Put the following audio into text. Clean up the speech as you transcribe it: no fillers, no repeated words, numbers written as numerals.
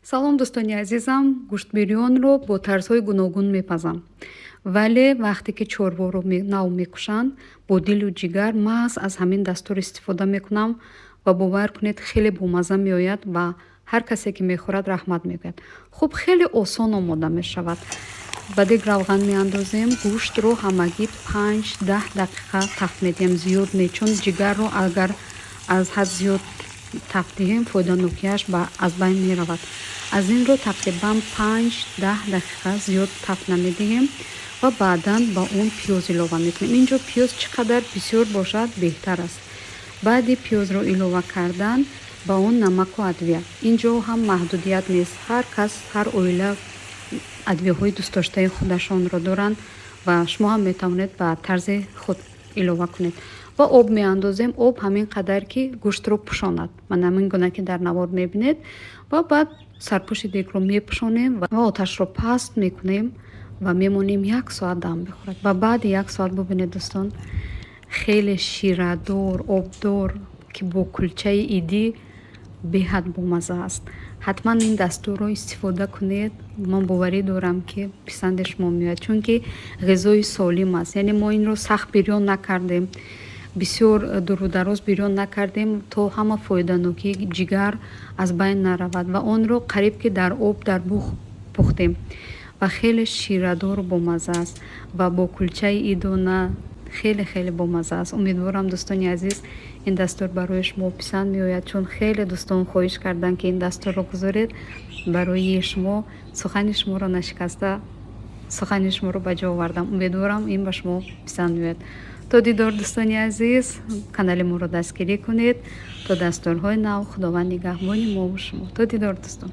салом дӯстони азизам, гӯштбирёнро бо тарзҳои гуногун мепазам. Вале вақте ки чорворо нав мекушанд, бо дилу ҷигар маҳз аз ҳамин дастур истифода мекунам ва бовар кунед хеле бомаза меояд ва ҳар касе ки мехӯрад раҳмат мегӯяд. Хуб, хеле осон омода мешавад. Ба дег равған меандозем. Гӯштро ҳамагӣ 5-10 дақиқа тафт медиҳем, зиёд не, чун ҷигарро агар аз ҳад зиёд тафт диҳем, фоиданокияш аз байн меравад. Аз инро тақрибан 5-10 дақиқа зиёд тафт намедиҳем ва баъдан ба он пиёз илова мекунем. Инҷо пиёз чӣ қадар бисёр бошад беҳтар аст. баъди пиёзро илова кардан ба он намаку адвия. Инҷо ҳам маҳдудият нест. Ҳар кас, ҳар оила адвияҳои дӯстдоштаи худашонро доранд ва шумо ҳам метавонед ба тарзи худ илова кунед. ва об меандозем. Об ҳамин қадар ки гӯштро пӯшонад. Ман ҳамин гуна ки дар навор мебинед. Ва баъд сарпӯши дегро мепӯшонем ва оташро паст мекунем ва мемонем 1 соат дам бихӯрад. Ва баъди 1 соат бубинед дӯстон, хеле ширадор, обдор ки бо кулчаи идӣ беҳад бомаза аст. ҳатман ин дастурро истифода кунед. ман боварӣ дорам ки писанди шумо меояд, чунки ғизои солим аст. Яъне мо инро сахт бирён накардем, бисёр дурудароз бирён накардем, то ҳама фоиданокии ҷигар аз байн наравад ва онро қариб ки дар об дар буғ пухтем ва хеле ширадору бомаза аст ва бо кулчаи идона хеле хеле бомаза аст. умедворам дӯстони азиз ин дастур барои шумо писанд меояд, чун хеле дӯстон хоҳиш карданд ки ин дастурро гузоред. барои шумо сухани шуморо нашикаста сухани шуморо ба ҷо овардам. умедворам ин ба шумо писанд меояд. то дидор дӯстони азиз, канали моро дастгирӣ кунед. то дастурҳои нав. худованд нигаҳбони мо ва шумо. то дидор дӯстон.